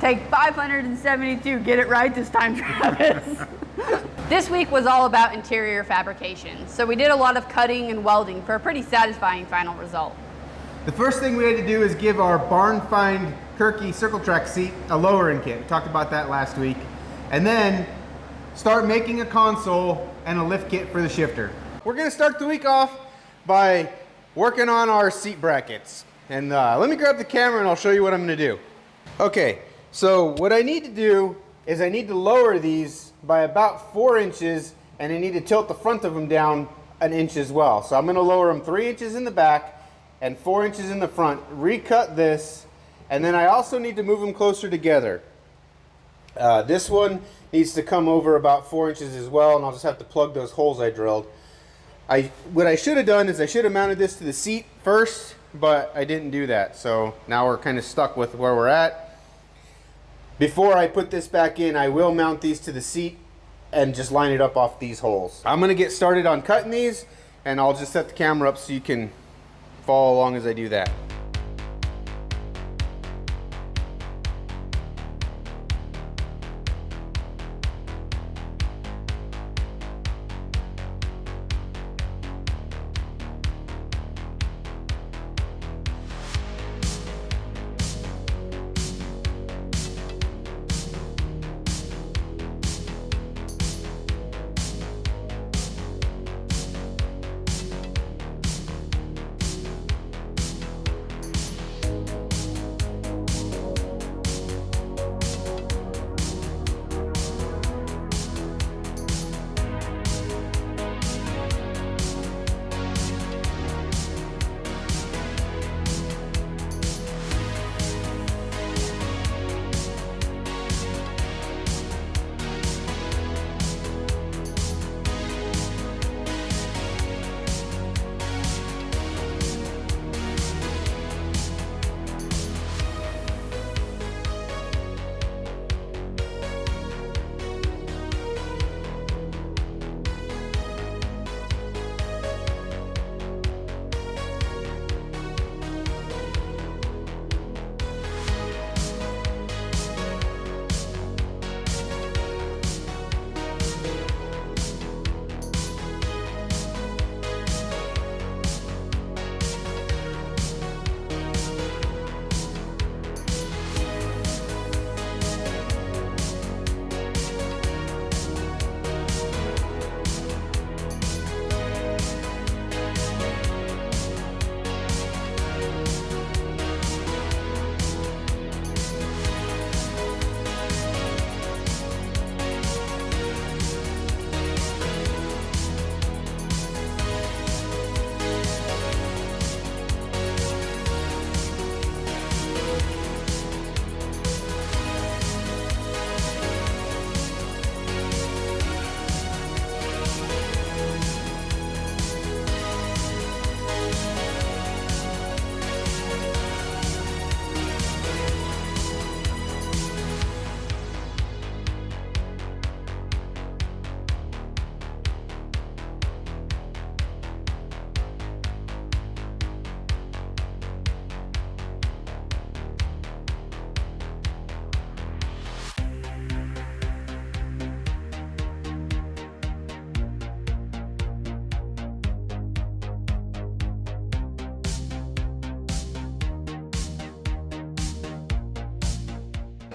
Take 572. Get it right this time, Travis. This week was all about interior fabrication, so we did a lot of cutting and welding for a pretty satisfying final result. The first thing we had to do is give our barn find Kirkey circle track seat a lowering kit. We talked about that last week. And then start making a console and a lift kit for the shifter. We're gonna start the week off by working on our seat brackets. And let me grab the camera and I'll show you what I'm gonna do. Okay, so what I need to do is I need to lower these by about 4 inches, and I need to tilt the front of them down an inch as well. So I'm gonna lower them 3 inches in the back and 4 inches in the front, recut this, and then I also need to move them closer together. This one needs to come over about 4 inches as well, and I'll just have to plug those holes I drilled. What I should have done is I should have mounted this to the seat first, but I didn't do that. So now we're kind of stuck with where we're at. Before I put this back in, I will mount these to the seat and just line it up off these holes. I'm gonna get started on cutting these, and I'll just set the camera up so you can follow along as I do that.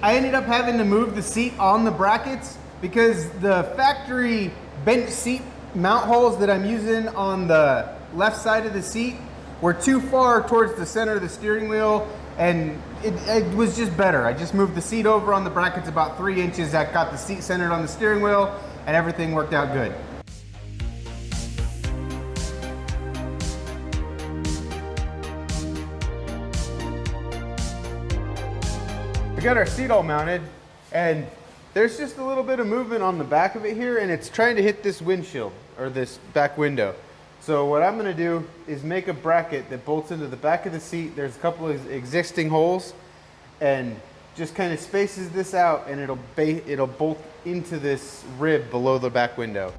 I ended up having to move the seat on the brackets because the factory bench seat mount holes that I'm using on the left side of the seat were too far towards the center of the steering wheel, and it was just better. I just moved the seat over on the brackets about 3 inches. That got the seat centered on the steering wheel, and everything worked out good. We got our seat all mounted, and there's just a little bit of movement on the back of it here, and it's trying to hit this windshield or this back window. So what I'm going to do is make a bracket that bolts into the back of the seat. There's a couple of existing holes, and just kind of spaces this out, and it'll bolt into this rib below the back window.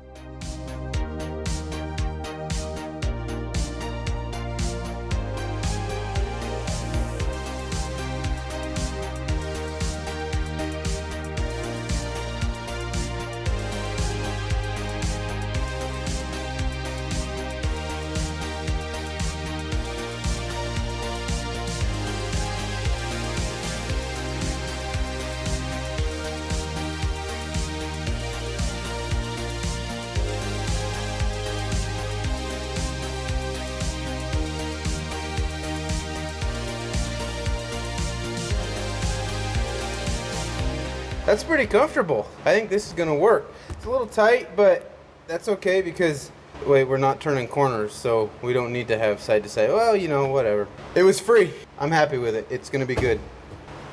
That's pretty comfortable. I think this is gonna work. It's a little tight, but that's okay because, wait, we're not turning corners, so we don't need to have side to side. Well, you know, whatever. It was free. I'm happy with it. It's gonna be good.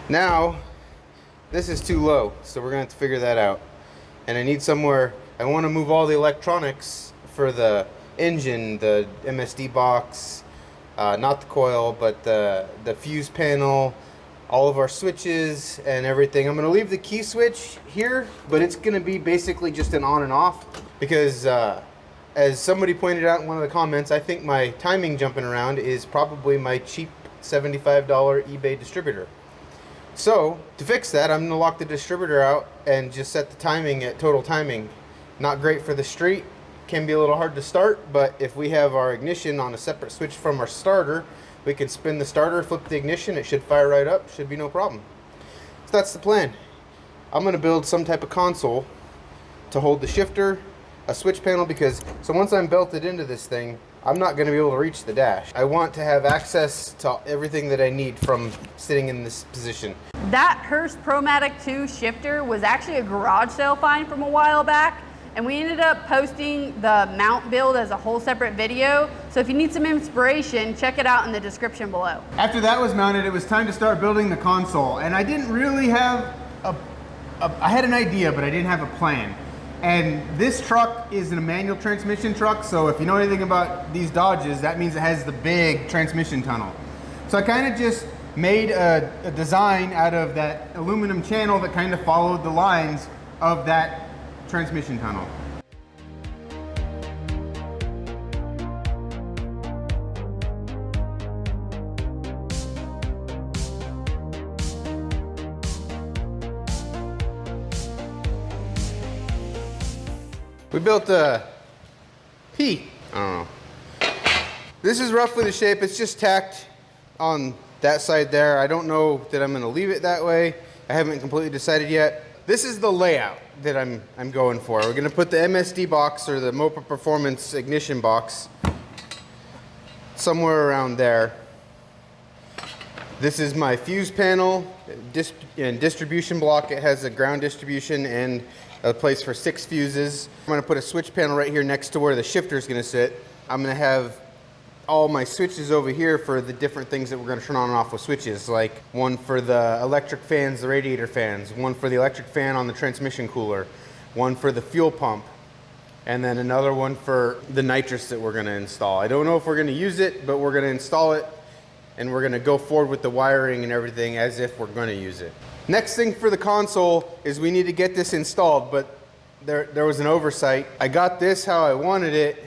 Now, this is too low, so we're gonna have to figure that out. And I need somewhere, I wanna move all the electronics for the engine, the MSD box, not the coil, but the fuse panel, all of our switches and everything. I'm gonna leave the key switch here, but it's gonna be basically just an on and off because as somebody pointed out in one of the comments, I think my timing jumping around is probably my cheap $75 eBay distributor. So to fix that, I'm gonna lock the distributor out and just set the timing at total timing. Not great for the street, can be a little hard to start, but if we have our ignition on a separate switch from our starter, we can spin the starter, flip the ignition, it should fire right up, should be no problem. So that's the plan. I'm gonna build some type of console to hold the shifter, a switch panel, because so once I'm belted into this thing, I'm not gonna be able to reach the dash. I want to have access to everything that I need from sitting in this position. That Hurst ProMatic 2 shifter was actually a garage sale find from a while back, and we ended up posting the mount build as a whole separate video. So if you need some inspiration, check it out in the description below. After that was mounted, it was time to start building the console, and I didn't really have I had an idea, but I didn't have a plan. And this truck is a manual transmission truck, so if you know anything about these Dodges, that means it has the big transmission tunnel. So I kind of just made a design out of that aluminum channel that kind of followed the lines of that transmission tunnel. We built a P. I don't know. This is roughly the shape. It's just tacked on that side there. I don't know that I'm going to leave it that way. I haven't completely decided yet. This is the layout that I'm going for. We're going to put the MSD box, or the Mopa Performance ignition box, somewhere around there. This is my fuse panel and distribution block. It has a ground distribution and a place for 6 fuses. I'm going to put a switch panel right here next to where the shifter is going to sit. I'm going to have all my switches over here for the different things that we're going to turn on and off with switches, like one for the electric fans, the radiator fans, one for the electric fan on the transmission cooler, one for the fuel pump, and then another one for the nitrous that we're going to install. I don't know if we're going to use it, but we're going to install it, and we're going to go forward with the wiring and everything as if we're going to use it. Next thing for the console is we need to get this installed, but there was an oversight. I got this how I wanted it,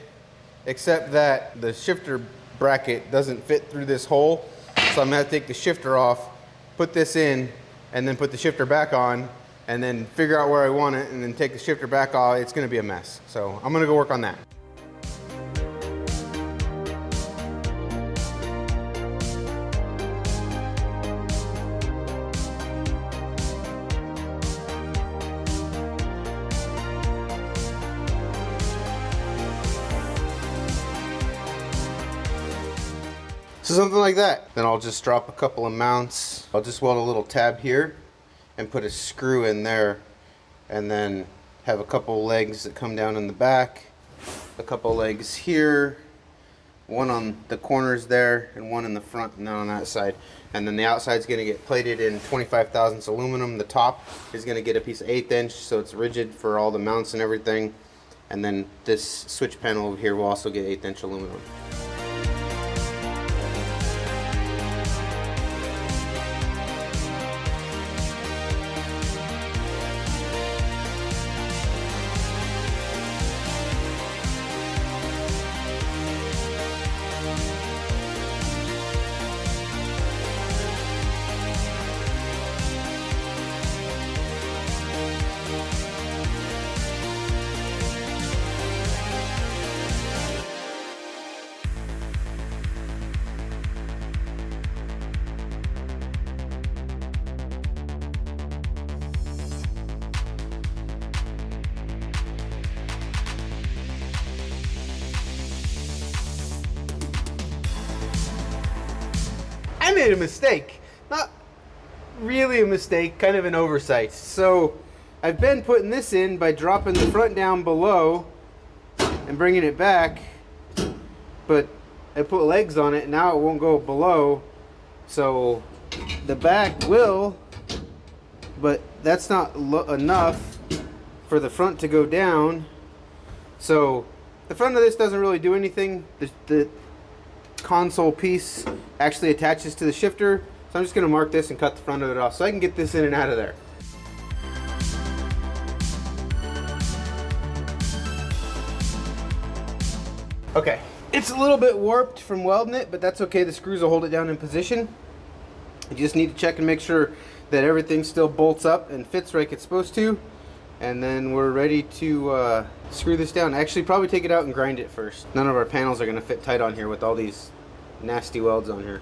except that the shifter bracket doesn't fit through this hole. So I'm gonna have to take the shifter off, put this in, and then put the shifter back on, and then figure out where I want it, and then take the shifter back off. It's gonna be a mess. So I'm gonna go work on that. So something like that. Then I'll just drop a couple of mounts. I'll just weld a little tab here and put a screw in there, and then have a couple legs that come down in the back, a couple legs here, one on the corners there and one in the front and then on that side. And then the outside's gonna get plated in 25 thousandths aluminum. The top is gonna get a piece of 1/8 inch so it's rigid for all the mounts and everything. And then this switch panel over here will also get 1/8 inch aluminum. I made a mistake. Not really a mistake, kind of an oversight. So I've been putting this in by dropping the front down below and bringing it back, but I put legs on it and now it won't go below. So the back will, but that's not enough for the front to go down. So the front of this doesn't really do anything. The console piece actually attaches to the shifter. So I'm just going to mark this and cut the front of it off so I can get this in and out of there. Okay, it's a little bit warped from welding it, but that's okay. The screws will hold it down in position. You just need to check and make sure that everything still bolts up and fits like it's supposed to. And then we're ready to screw this down. Actually, probably take it out and grind it first. None of our panels are going to fit tight on here with all these nasty welds on here.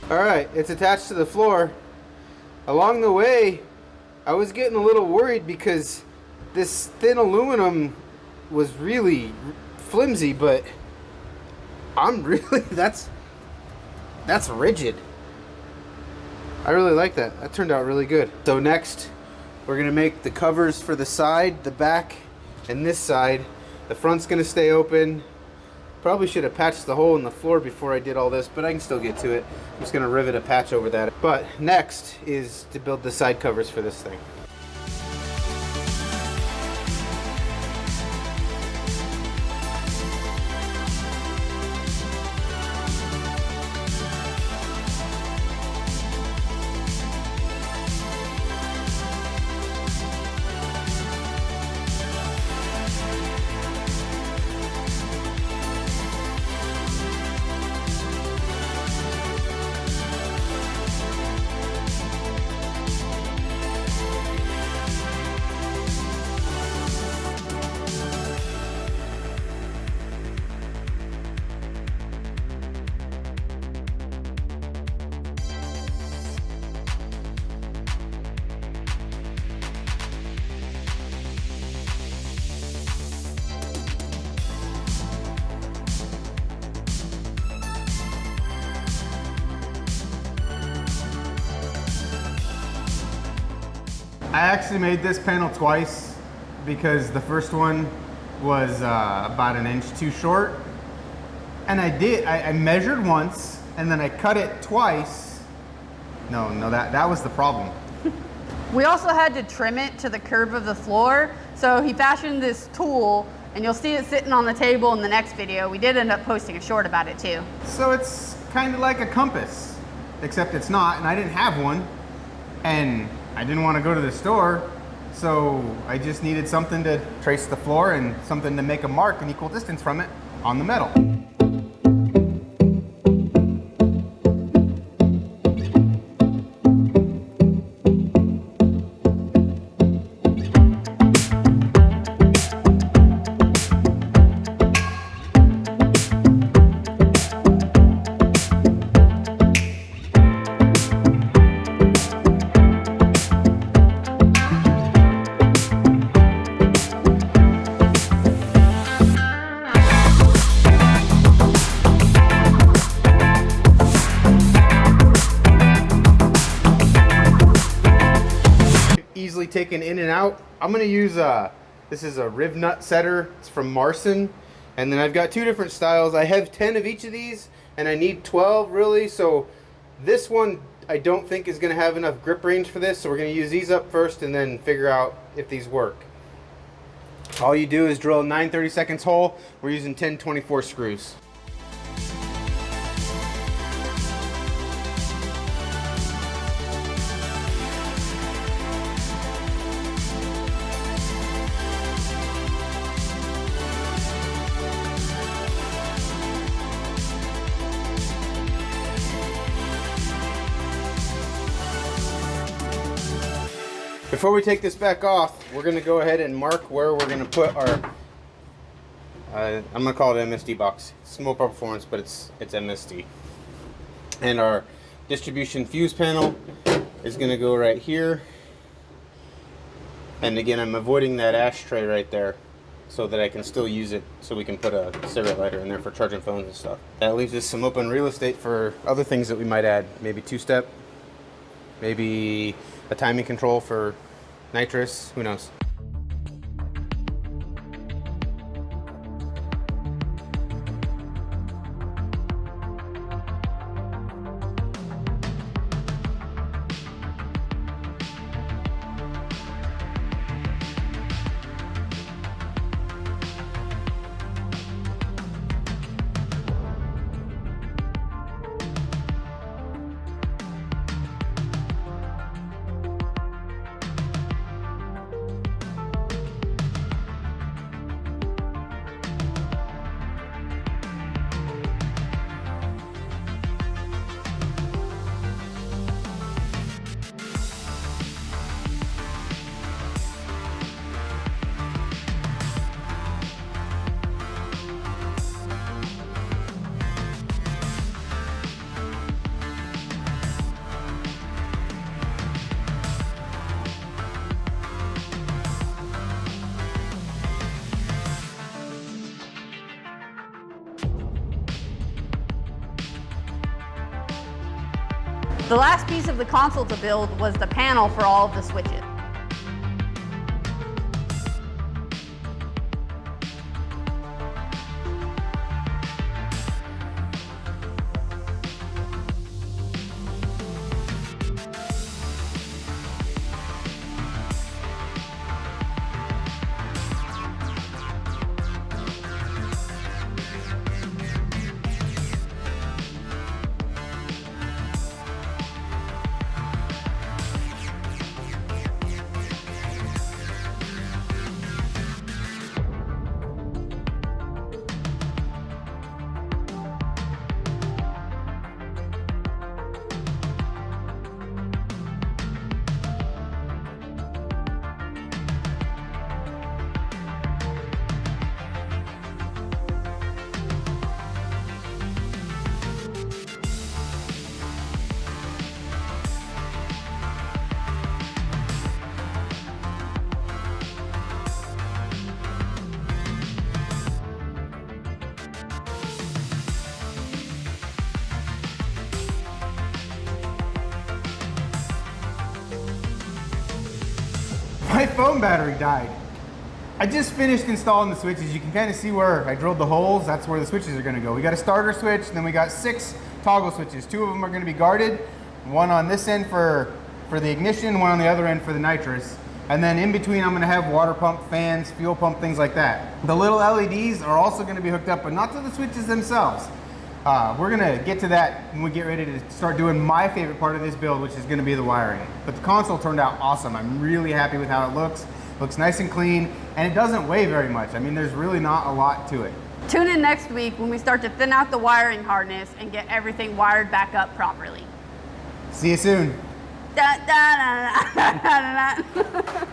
Alright, it's attached to the floor. Along the way, I was getting a little worried because this thin aluminum was really flimsy, but I'm really, that's rigid. I really like that. That turned out really good. So next, we're gonna make the covers for the side, the back, and this side. The front's gonna stay open. Probably should have patched the hole in the floor before I did all this, but I can still get to it. I'm just gonna rivet a patch over that. But next is to build the side covers for this thing. I actually made this panel twice because the first one was about an inch too short. And I measured once and then I cut it twice. No, that was the problem. We also had to trim it to the curve of the floor. So he fashioned this tool and you'll see it sitting on the table in the next video. We did end up posting a short about it too. So it's kind of like a compass, except it's not, and I didn't have one. And I didn't want to go to the store, so I just needed something to trace the floor and something to make a mark an equal distance from it on the metal. Easily taken in and out. I'm gonna use this is a riv nut setter. It's from Marson, and then I've got two different styles. I have 10 of each of these and I need 12 really, so this one I don't think is gonna have enough grip range for this, so we're gonna use these up first and then figure out if these work. All you do is drill a 9/32 hole. We're using 10/24 screws. Before we take this back off, we're going to go ahead and mark where we're going to put our, I'm going to call it MSD box. It's Small Performance, but it's MSD. And our distribution fuse panel is going to go right here. And again, I'm avoiding that ashtray right there so that I can still use it, so we can put a cigarette lighter in there for charging phones and stuff. That leaves us some open real estate for other things that we might add. Maybe two-step, maybe a timing control for nitrous, who knows. The last piece of the console to build was the panel for all of the switches. My phone battery died. I just finished installing the switches. You can kind of see where I drilled the holes. That's where the switches are going to go. We got a starter switch, and then we got 6 toggle switches. 2 of them are going to be guarded. One on this end for the ignition, one on the other end for the nitrous. And then in between, I'm going to have water pump, fans, fuel pump, things like that. The little LEDs are also going to be hooked up, but not to the switches themselves. We're going to get to that when we get ready to start doing my favorite part of this build, which is going to be the wiring. But the console turned out awesome. I'm really happy with how it looks. Looks nice and clean, and it doesn't weigh very much. I mean, there's really not a lot to it. Tune in next week when we start to thin out the wiring harness and get everything wired back up properly. See you soon. Da, da, da, da, da, da, da.